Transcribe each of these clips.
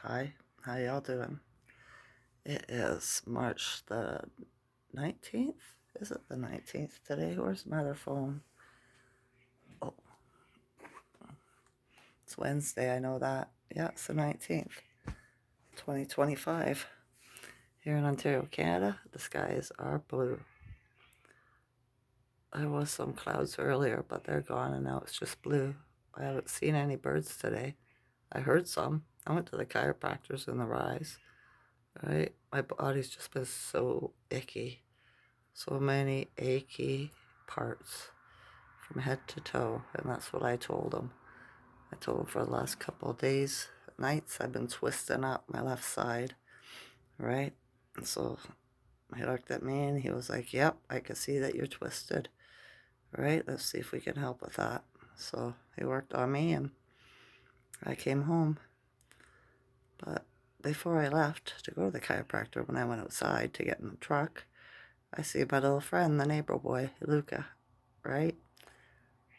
Hi, how y'all doing? It is March the 19th? Is it the 19th today? Where's my other phone? Oh, it's Wednesday, I know that. Yeah, it's the 19th, 2025. Here in Ontario, Canada, the skies are blue. There was some clouds earlier, but they're gone and now it's just blue. I haven't seen any birds today. I heard some. I went to the chiropractors in the Rise, right? My body's just been so icky. So many achy parts from head to toe, and that's what I told him. I told him for the last couple of days, nights, I've been twisting up my left side, right? And so he looked at me and he was like, "Yep, I can see that you're twisted, right? Let's see if we can help with that." So he worked on me and I came home. But before I left to go to the chiropractor, when I went outside to get in the truck, I see my little friend, the neighbor boy, Luca, right?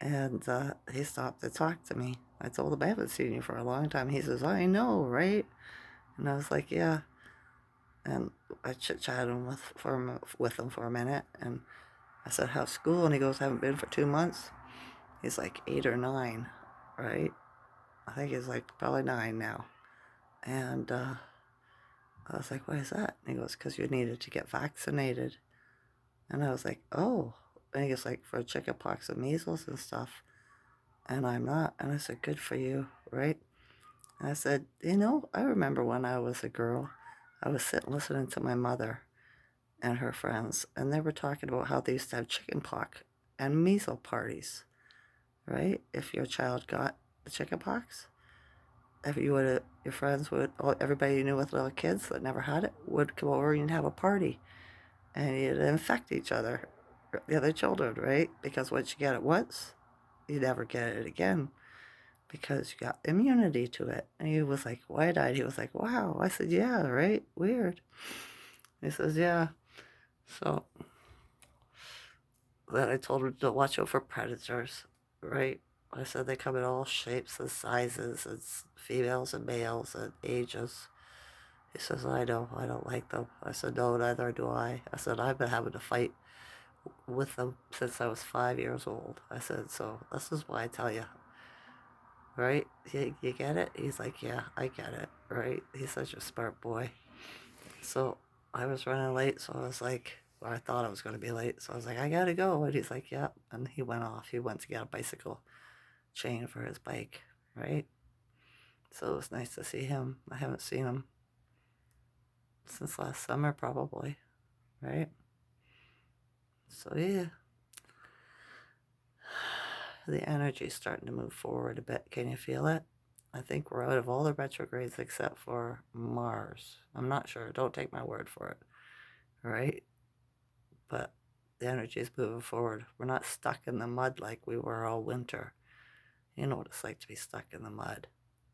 And he stopped to talk to me. I told him I haven't seen you for a long time. He says, I know, right? And I was like, yeah. And I chit-chatted with him for a minute. And I said, how's school? And he goes, haven't been for 2 months. He's like 8 or 9, right? I think he's like probably 9 now. And I was like, why is that? And he goes, because you needed to get vaccinated. And I was like, oh. And he goes, like, for chickenpox and measles and stuff. And I'm not. And I said, good for you, right? And I said, I remember when I was a girl, I was sitting listening to my mother and her friends, and they were talking about how they used to have chicken pox and measles parties, right? If your child got the chicken pox, if you would, your friends would, everybody you knew with little kids that never had it would come over and you'd have a party, and you'd infect each other, the other children, right? Because once you get it once, you never get it again, because you got immunity to it. And he was like wide-eyed. He was like, wow. I said, yeah, right? Weird. He says, yeah. So then I told him to watch out for predators, right? I said they come in all shapes and sizes, and females and males and ages. He says, I know, I don't like them. I said, no, neither do I. I said, I've been having to fight with them since I was 5 years old. I said, so this is why I tell you, right? You get it? He's like, yeah, I get it, right? He's such a smart boy. So I was running late, so I was like, well, I thought I was going to be late, so I was like, I gotta go. And he's like, yeah. And he went off. He went to get a bicycle chain for his bike, right? So it was nice to see him. I haven't seen him since last summer, probably, right? So yeah, the energy's starting to move forward a bit. Can you feel it? I think we're out of all the retrogrades except for Mars. I'm not sure. Don't take my word for it, right? But the energy is moving forward. We're not stuck in the mud like we were all winter. You know what it's like to be stuck in the mud.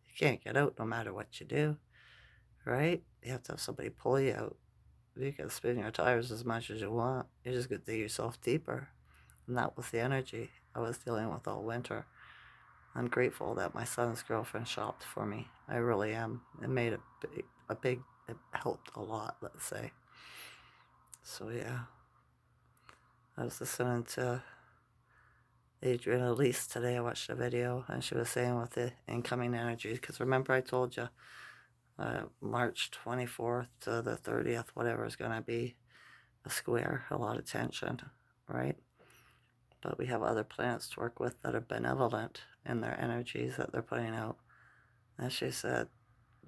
You can't get out no matter what you do, right? You have to have somebody pull you out. You can spin your tires as much as you want. You just got to dig yourself deeper. And that was the energy I was dealing with all winter. I'm grateful that my son's girlfriend shopped for me. I really am. It made it helped a lot, let's say. So yeah, I was listening to Adrian Elise today. I watched a video and she was saying with the incoming energies, because remember I told you March 24th to the 30th, whatever is going to be a square, a lot of tension, right? But we have other planets to work with that are benevolent in their energies that they're putting out. And she said,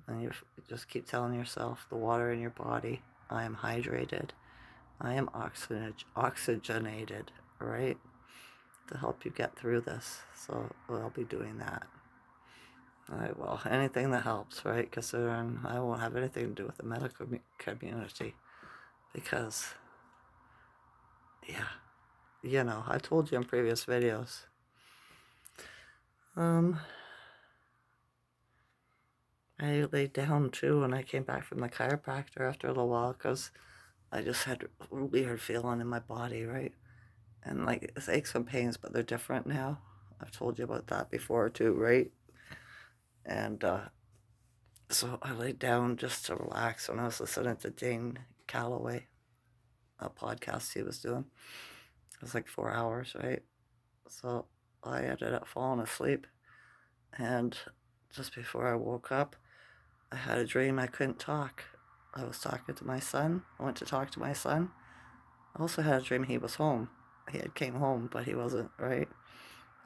and you just keep telling yourself, the water in your body, I am hydrated, I am oxygenated, right? To help you get through this. So I'll be doing that. All right, well, anything that helps, right? Considering I won't have anything to do with the medical community because, yeah, I told you in previous videos. I laid down too when I came back from the chiropractor after a little while because I just had a weird feeling in my body, right? And like it's aches and pains, but they're different now. I've told you about that before too, right? And So I laid down just to relax when I was listening to Dane Calloway, a podcast he was doing. It was like 4 hours, right? So I ended up falling asleep. And just before I woke up, I had a dream I couldn't talk. I was talking to my son. I went to talk to my son. I also had a dream he was home. He had came home, but he wasn't, right?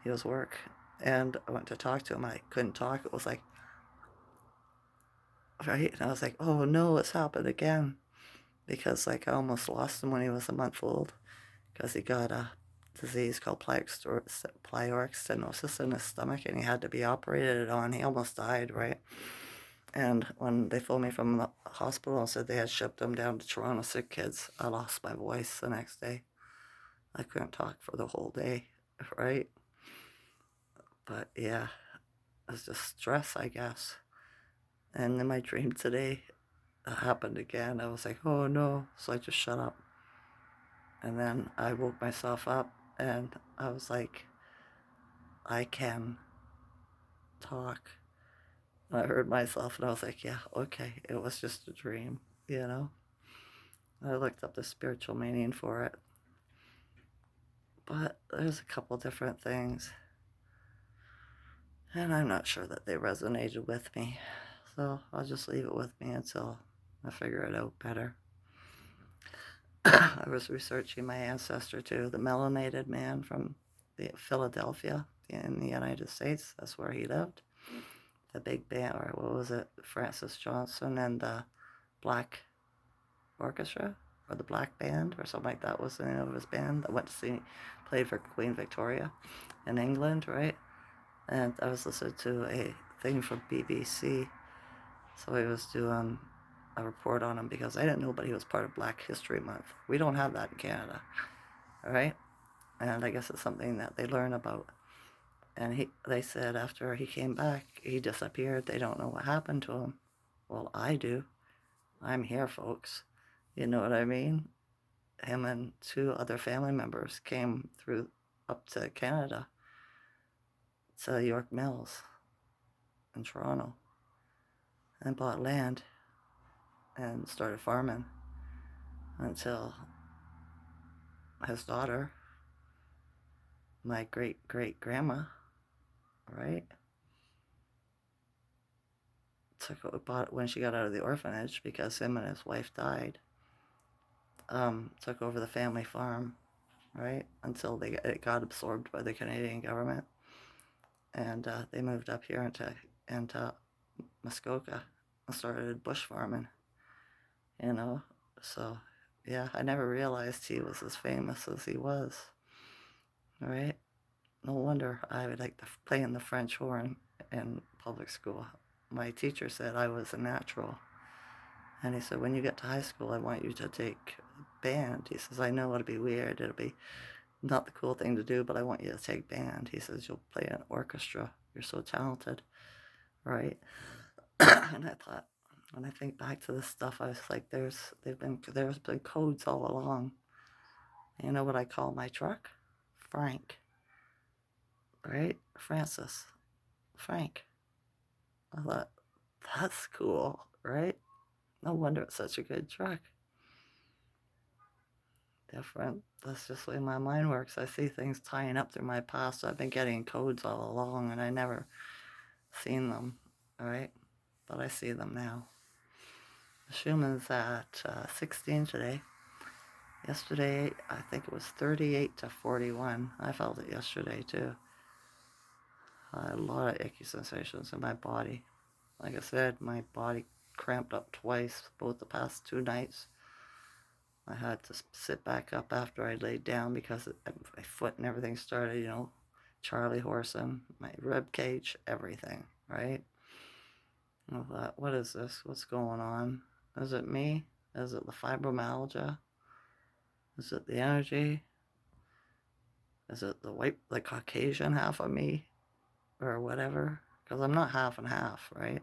He was work. And I went to talk to him. I couldn't talk. It was like, right? And I was like, oh no, it's happened again. Because like I almost lost him when he was a month old because he got a disease called pyloric stenosis in his stomach and he had to be operated on. He almost died, right? And when they phoned me from the hospital and said they had shipped him down to Toronto sick kids, I lost my voice the next day. I couldn't talk for the whole day, right? But yeah, it was just stress, I guess. And in my dream today, it happened again. I was like, oh no. So I just shut up. And then I woke myself up and I was like, I can talk. And I heard myself and I was like, yeah, okay, it was just a dream, you know? I looked up the spiritual meaning for it. But there's a couple different things. And I'm not sure that they resonated with me. So I'll just leave it with me until I figure it out better. I was researching my ancestor too, the melanated man from Philadelphia in the United States. That's where he lived. The big band, or what was it, Francis Johnson and the Black Orchestra, or the Black Band, or something like that was the name of his band that went to see, played for Queen Victoria in England, right? And I was listening to a thing from BBC, so he was doing a report on him because I didn't know, but he was part of Black History Month. We don't have that in Canada, all right? And I guess it's something that they learn about. And they said after he came back, he disappeared. They don't know what happened to him. Well, I do. I'm here, folks. You know what I mean? Him and two other family members came through up to Canada, to York Mills in Toronto, and bought land and started farming until his daughter, my great-great-grandma, right, bought it when she got out of the orphanage because him and his wife died. Took over the family farm, right, until it got absorbed by the Canadian government, and they moved up here into Muskoka and started bush farming, you know. So yeah, I never realized he was as famous as he was, right? No wonder I would like to play in the French horn in public school. My teacher said I was a natural. And he said, when you get to high school, I want you to take band. He says, I know it'll be weird. It'll be not the cool thing to do, but I want you to take band. He says, you'll play an orchestra. You're so talented, right? And I thought, when I think back to this stuff, I was like, there's been codes all along. You know what I call my truck? Frank, right? Francis, Frank. I thought, that's cool, right? No wonder it's such a good truck. Different. That's just the way my mind works. I see things tying up through my past. I've been getting codes all along and I never seen them, right? But I see them now. Schuman's at 16 today. Yesterday, I think it was 38 to 41. I felt it yesterday too. I had a lot of icky sensations in my body. Like I said, my body cramped up twice, both the past 2 nights. I had to sit back up after I laid down because my foot and everything started, Charlie horsing, my rib cage, everything, right? I thought, what is this? What's going on? Is it me? Is it the fibromyalgia? Is it the energy? Is it the Caucasian half of me? Or whatever? Because I'm not half and half, right?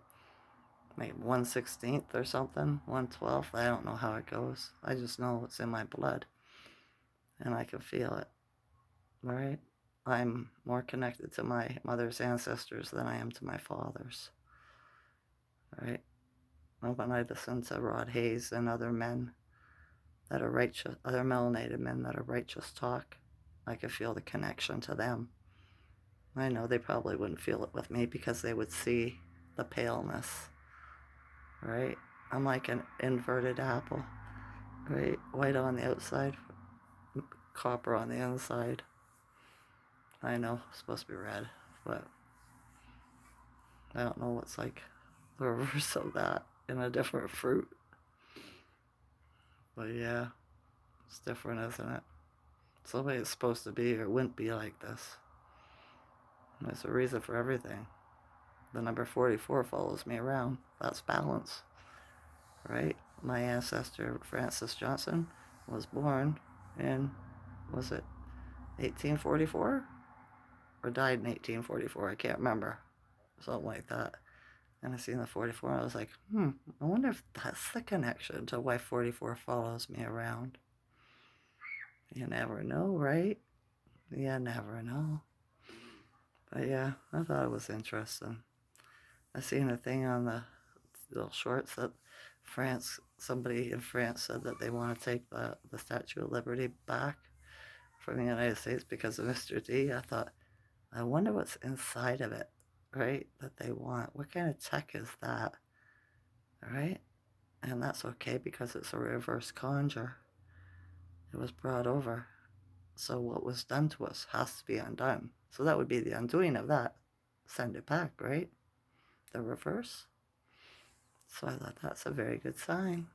Maybe 1/16 or something, 1/12. I don't know how it goes. I just know it's in my blood. And I can feel it, right? I'm more connected to my mother's ancestors than I am to my father's, right? when I listen to Rod Hayes and other men that are righteous, other melanated men that are righteous talk, I could feel the connection to them. I know they probably wouldn't feel it with me because they would see the paleness, right? I'm like an inverted apple, right? White on the outside, copper on the inside. I know, it's supposed to be red, but I don't know what's like the reverse of that in a different fruit. But yeah, it's different, isn't it? It's the way it's supposed to be, or it wouldn't be like this. There's a reason for everything. The number 44 follows me around. That's balance, right? My ancestor, Francis Johnson, was born in, was it 1844? Or died in 1844? I can't remember. Something like that. And I seen the 44, and I was like, I wonder if that's the connection to why 44 follows me around. You never know, right? You never know. But yeah, I thought it was interesting. I seen a thing on the little shorts that somebody in France said that they want to take the Statue of Liberty back from the United States because of Mr. D. I thought, I wonder what's inside of it, right? That they want. What kind of tech is that, right? And that's okay because it's a reverse conjure. It was brought over. So what was done to us has to be undone. So that would be the undoing of that. Send it back, right? The reverse. So I thought that's a very good sign.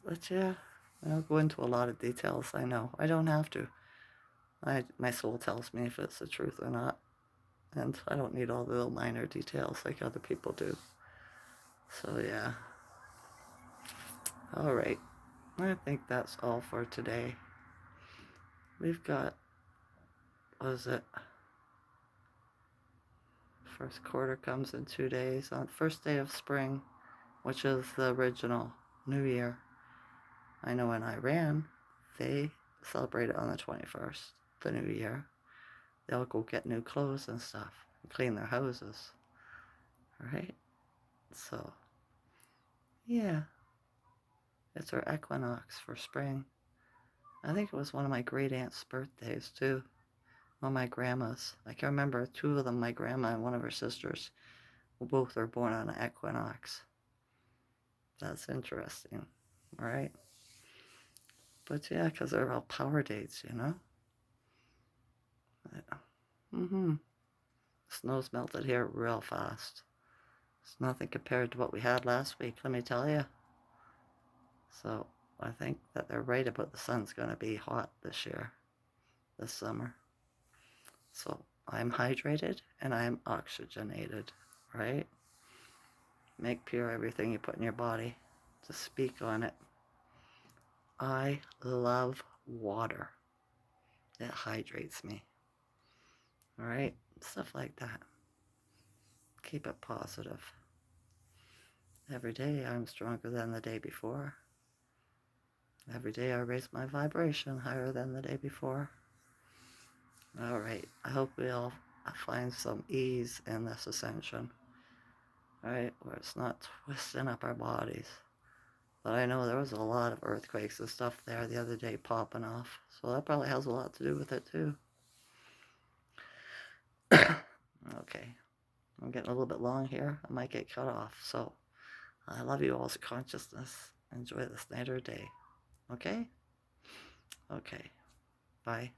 But yeah, I'll go into a lot of details. I know. I don't have to. My soul tells me if it's the truth or not. And I don't need all the little minor details like other people do. So yeah. All right. I think that's all for today. We've got, what is it? First quarter comes in 2 days. On the first day of spring, which is the original New Year. I know in Iran, they celebrate it on the 21st, the New Year. They'll go get new clothes and stuff and clean their houses. Right? So, yeah. It's our equinox for spring. I think it was one of my great aunt's birthdays, too. One of my grandma's. I can remember two of them, my grandma and one of her sisters. Both were born on an equinox. That's interesting, right? But yeah, because they're all power dates, you know? Snow's melted here real fast. It's nothing compared to what we had last week, let me tell you. So I think that they're right about the sun's going to be hot this year, this summer. So I'm hydrated and I'm oxygenated, right? Make pure everything you put in your body. Just speak on it. I love water. It hydrates me. All right? Stuff like that. Keep it positive. Every day I'm stronger than the day before. Every day I raise my vibration higher than the day before. All right. I hope we all find some ease in this ascension. All right? Where it's not twisting up our bodies. But I know there was a lot of earthquakes and stuff there the other day popping off. So that probably has a lot to do with it too. Okay. I'm getting a little bit long here. I might get cut off. So I love you all's consciousness. Enjoy this night or day. Okay? Okay. Bye.